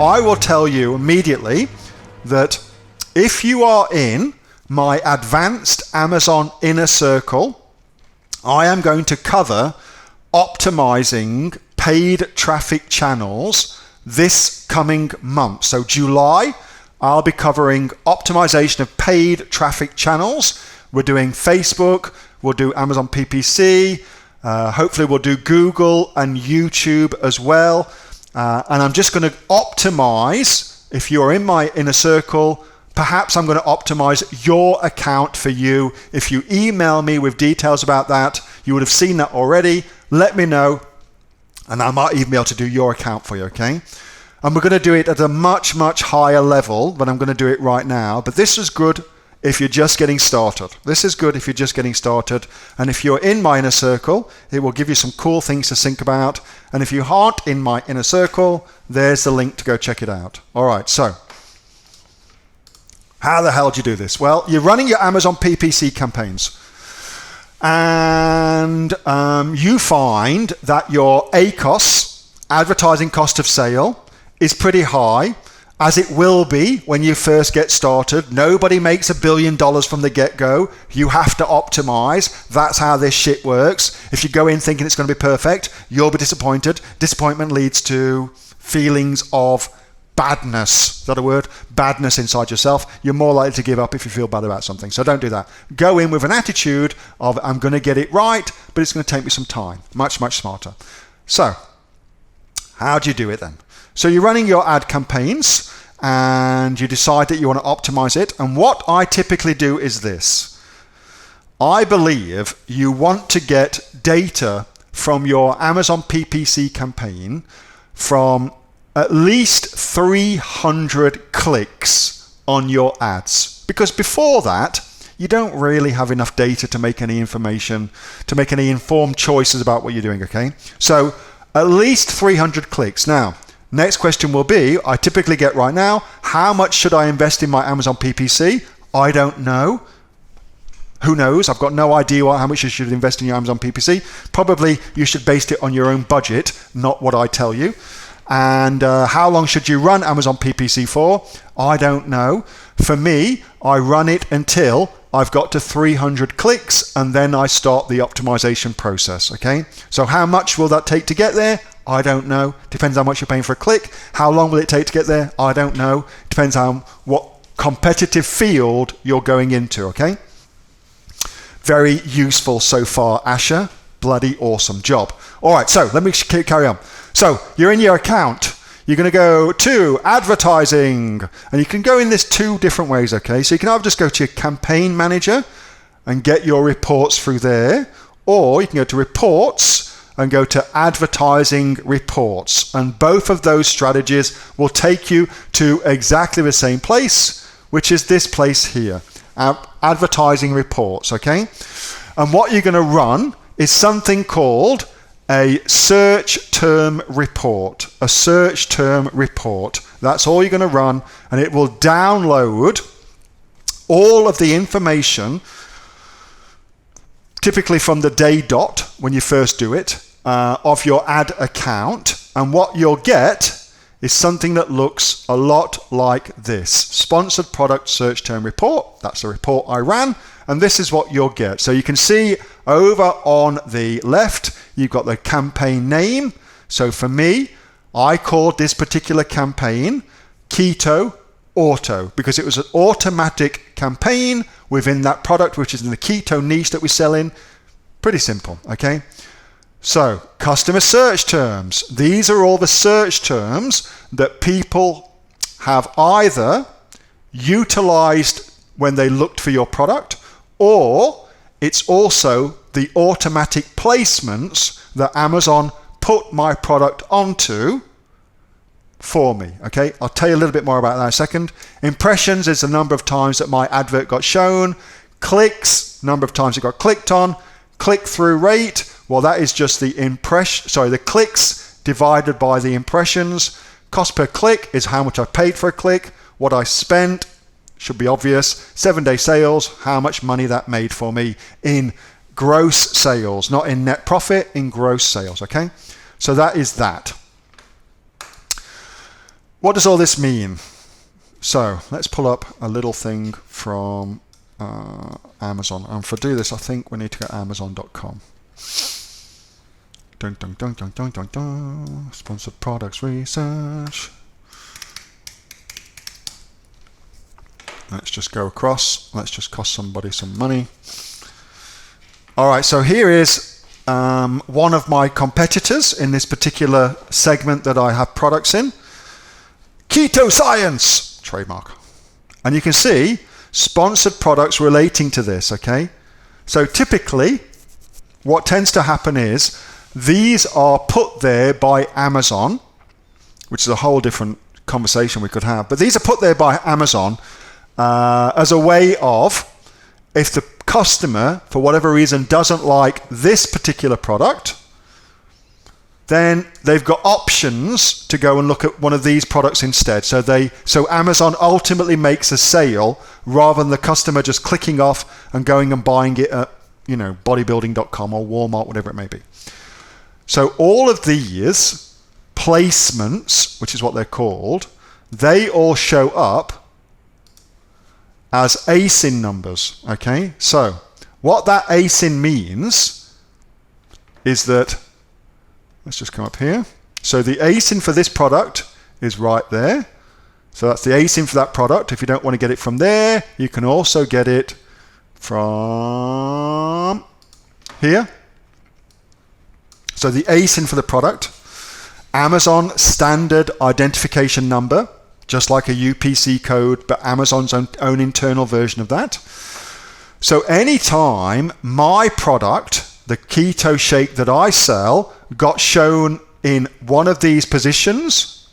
I will tell you immediately that if you are in my advanced Amazon inner circle, I am going to cover optimizing paid traffic channels this coming month. So July, I'll be covering optimization of paid traffic channels. We're doing Facebook, we'll do Amazon PPC, hopefully we'll do Google and YouTube as well. And I'm just going to optimize, if you're in my inner circle, perhaps I'm going to optimize your account for you. If you email me with details about that, you would have seen that already. Let me know, and I might even be able to do your account for you, okay? And we're going to do it at a much, much higher level than I'm going to do it right now. But this is good if you're just getting started. This is good if you're just getting started. And if you're in my inner circle, it will give you some cool things to think about. And if you aren't in my inner circle, there's the link to go check it out. All right, so how the hell do you do this? Well, you're running your Amazon PPC campaigns. And you find that your ACOS, advertising cost of sale, is pretty high, as it will be when you first get started. Nobody makes $1 billion from the get-go. You have to optimize. That's how this shit works. If you go in thinking it's going to be perfect, you'll be disappointed. Disappointment leads to feelings of badness. Is that a word? Badness inside yourself. You're more likely to give up if you feel bad about something. So don't do that. Go in with an attitude of, I'm going to get it right, but it's going to take me some time. Much, much smarter. So how do you do it then? So you're running your ad campaigns and you decide that you want to optimize it. And what I typically do is this. I believe you want to get data from your Amazon PPC campaign from at least 300 clicks on your ads. Because before that, you don't really have enough data to make any information, to make any informed choices about what you're doing, okay? So at least 300 clicks. Now, next question will be, I typically get right now, how much should I invest in my Amazon PPC? I don't know. Who knows? I've got no idea how much you should invest in your Amazon PPC. Probably you should base it on your own budget, not what I tell you. And how long should you run Amazon PPC for? I don't know. For me, I run it until I've got to 300 clicks, and then I start the optimization process, okay? So how much will that take to get there? I don't know. Depends how much you're paying for a click. How long will it take to get there? I don't know. Depends on what competitive field you're going into, okay? Very useful so far, Asher. Bloody awesome job. All right, so let me carry on. So you're in your account. You're going to go to advertising, and you can go in this two different ways, okay? So you can either just go to your campaign manager and get your reports through there, or you can go to reports and go to advertising reports. And both of those strategies will take you to exactly the same place, which is this place here, advertising reports, okay? And what you're going to run is something called a search term report. A search term report. That's all you're going to run, and it will download all of the information, typically from the day dot when you first do it, of your ad account. And what you'll get is something that looks a lot like this. Sponsored product search term report. That's the report I ran. And this is what you'll get. So you can see over on the left, you've got the campaign name. So for me, I called this particular campaign Keto Auto because it was an automatic campaign within that product, which is in the keto niche that we sell in. Pretty simple, okay? So customer search terms. These are all the search terms that people have either utilized when they looked for your product, or it's also the automatic placements that Amazon put my product onto for me, okay? I'll tell you a little bit more about that in a second. Impressions is the number of times that my advert got shown. Clicks, number of times it got clicked on. Click-through rate, well, that is just the the clicks divided by the impressions. Cost per click is how much I paid for a click. What I spent, should be obvious. 7-day sales, how much money that made for me in gross sales, not in net profit, in gross sales, okay? So that is that. what does all this mean? So let's pull up a little thing from Amazon. And for do this, I think we need to go to Amazon.com. Dun, dun, dun, dun, dun, dun, dun. Sponsored products research. Let's just go across. Let's just cost somebody some money. All right, so here is one of my competitors in this particular segment that I have products in. Keto Science, trademark. And you can see sponsored products relating to this, okay? So typically, what tends to happen is these are put there by Amazon, which is a whole different conversation we could have, but these are put there by Amazon as a way of, if the customer, for whatever reason, doesn't like this particular product, then they've got options to go and look at one of these products instead. So Amazon ultimately makes a sale rather than the customer just clicking off and going and buying it at, bodybuilding.com or Walmart, whatever it may be. So all of these placements, which is what they're called, they all show up as ASIN numbers, okay? So what that ASIN means is that, let's just come up here. So the ASIN for this product is right there. So that's the ASIN for that product. If you don't want to get it from there, you can also get it from here. So the ASIN for the product, Amazon standard identification number, just like a UPC code, but Amazon's own internal version of that. So anytime my product, the keto shake that I sell, got shown in one of these positions,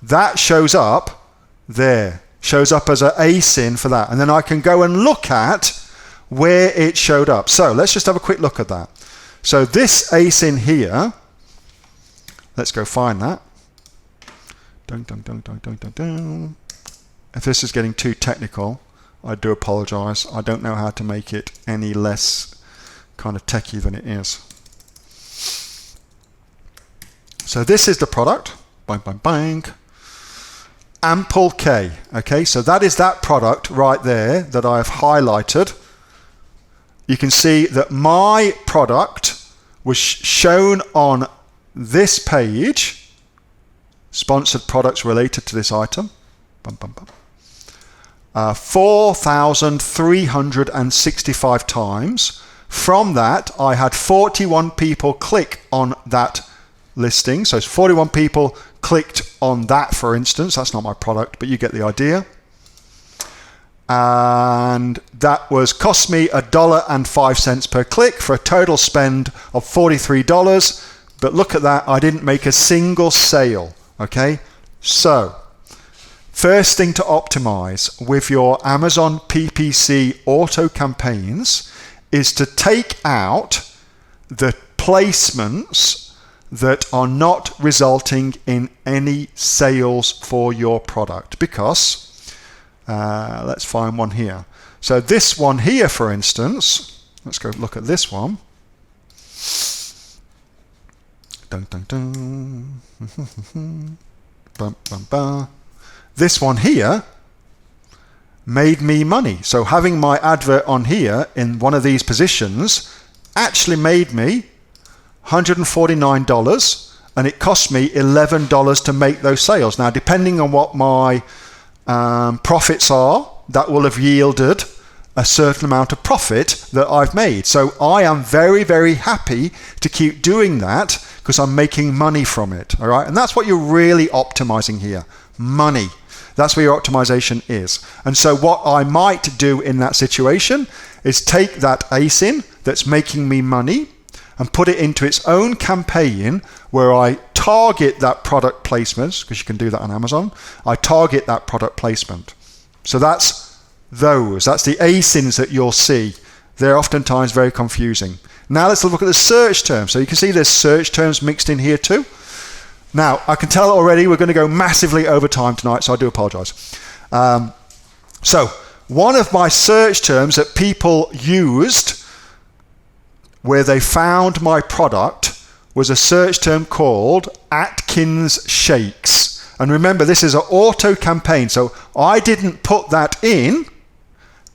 that shows up there, shows up as an ASIN for that. And then I can go and look at where it showed up. So let's just have a quick look at that. So this ASIN here, let's go find that. Dun, dun, dun, dun, dun, dun, dun. If this is getting too technical, I do apologize. I don't know how to make it any less kind of techie than it is. So this is the product. Bang, bang, bang. Ample K. Okay, so that is that product right there that I have highlighted. You can see that my product was shown on this page. Sponsored products related to this item. 4,365 times. From that, I had 41 people click on that listing. So 41 people clicked on that, for instance. That's not my product, but you get the idea. And that was cost me $1.05 per click for a total spend of $43. But look at that, I didn't make a single sale. Okay, so first thing to optimize with your Amazon PPC auto campaigns is to take out the placements that are not resulting in any sales for your product, because let's find one here. So this one here, for instance, let's go look at this one. Dun, dun, dun. Bum, bum, bum. This one here made me money. So having my advert on here in one of these positions actually made me $149, and it cost me $11 to make those sales. Now, depending on what my profits are, that will have yielded a certain amount of profit that I've made. So I am very, very happy to keep doing that because I'm making money from it. All right, and that's what you're really optimizing here, money. That's where your optimization is. And so what I might do in that situation is take that ASIN that's making me money and put it into its own campaign where I target that product placement, because you can do that on Amazon. I target that product placement. So that's the ASINs that you'll see. They're oftentimes very confusing. Now let's look at the search terms. So you can see there's search terms mixed in here too. Now, I can tell already we're going to go massively over time tonight, so I do apologize. So one of my search terms that people used where they found my product was a search term called Atkins Shakes. and remember this is an auto campaign, so I didn't put that in.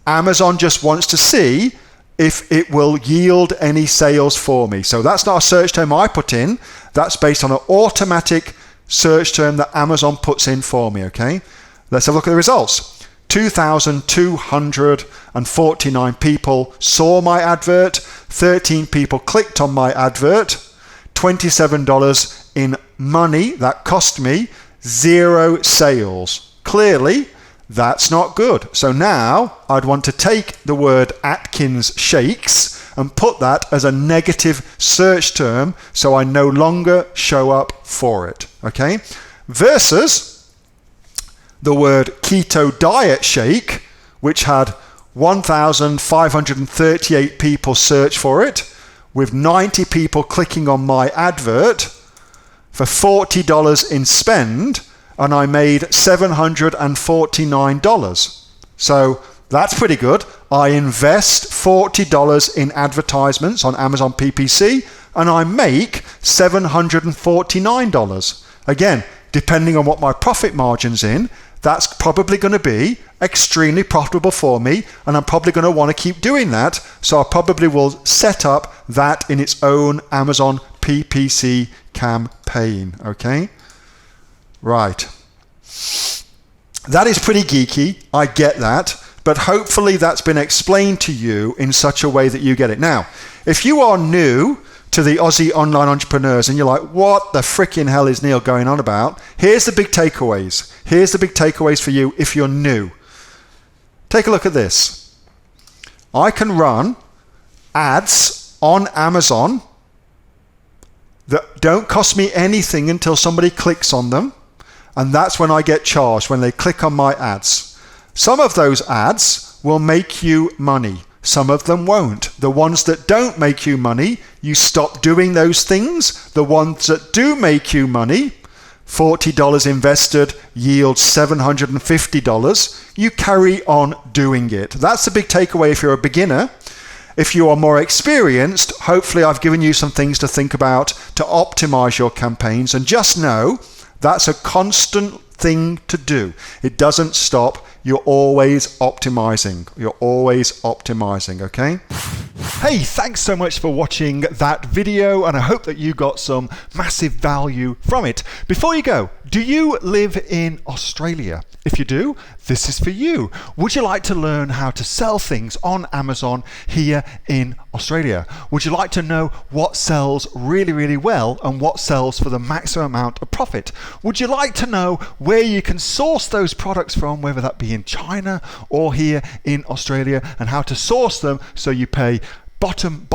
Amazon just wants to see if it will yield any sales for me. So that's not a search term I put in, that's based on an automatic search term that Amazon puts in for me, okay? Let's have a look at the results. 2,249 people saw my advert, 13 people clicked on my advert, $27 in money that cost me, 0 sales. Clearly, that's not good. So now I'd want to take the word Atkins Shakes and put that as a negative search term so I no longer show up for it, okay? Versus the word Keto Diet Shake, which had 1,538 people search for it, with 90 people clicking on my advert for $40 in spend, and I made $749. So that's pretty good. I invest $40 in advertisements on Amazon PPC, and I make $749. Again, depending on what my profit margin's in, that's probably going to be extremely profitable for me, and I'm probably going to want to keep doing that. So I probably will set up that in its own Amazon PPC campaign. Okay? Right. That is pretty geeky. I get that. But hopefully that's been explained to you in such a way that you get it. Now, if you are new to the Aussie online entrepreneurs and you're like, what the freaking hell is Neil going on about? Here's the big takeaways. Here's the big takeaways for you if you're new. Take a look at this. I can run ads on Amazon that don't cost me anything until somebody clicks on them. And that's when I get charged, when they click on my ads. Some of those ads will make you money. Some of them won't. The ones that don't make you money, you stop doing those things. The ones that do make you money, $40 invested yields $750, you carry on doing it. That's the big takeaway if you're a beginner. If you are more experienced, hopefully I've given you some things to think about to optimize your campaigns, and just know that's a constant thing to do. It doesn't stop. You're always optimizing. You're always optimizing, okay? Hey, thanks so much for watching that video, and I hope that you got some massive value from it. Before you go, do you live in Australia? If you do, this is for you. Would you like to learn how to sell things on Amazon here in Australia? Would you like to know what sells really, really well and what sells for the maximum amount of profit? Would you like to know where you can source those products from, whether that be in China or here in Australia, and how to source them so you pay bottom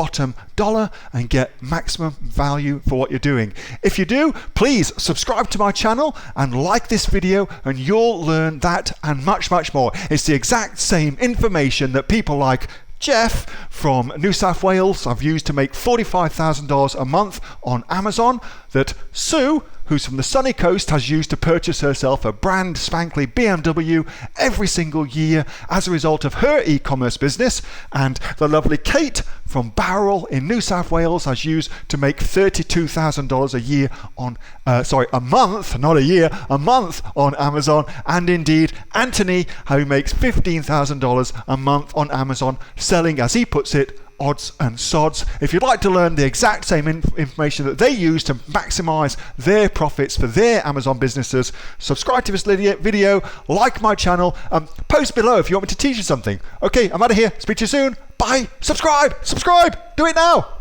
dollar and get maximum value for what you're doing? If you do, please subscribe to my channel and like this video, and you'll learn that and much more. It's the exact same information that people like Jeff from New South Wales have used to make $45,000 a month on Amazon, that Sue, who's from the sunny coast, has used to purchase herself a brand spankly BMW every single year as a result of her e-commerce business, and the lovely Kate from Bowral in New South Wales has used to make $32,000 a year on, a month, not a year, a month on Amazon, and indeed Anthony, who makes $15,000 a month on Amazon, selling, as he puts it, odds and sods. If you'd like to learn the exact same information that they use to maximize their profits for their Amazon businesses, subscribe to this video, like my channel, post below if you want me to teach you something. Okay, I'm out of here. Speak to you soon. Bye. Subscribe. Do it now.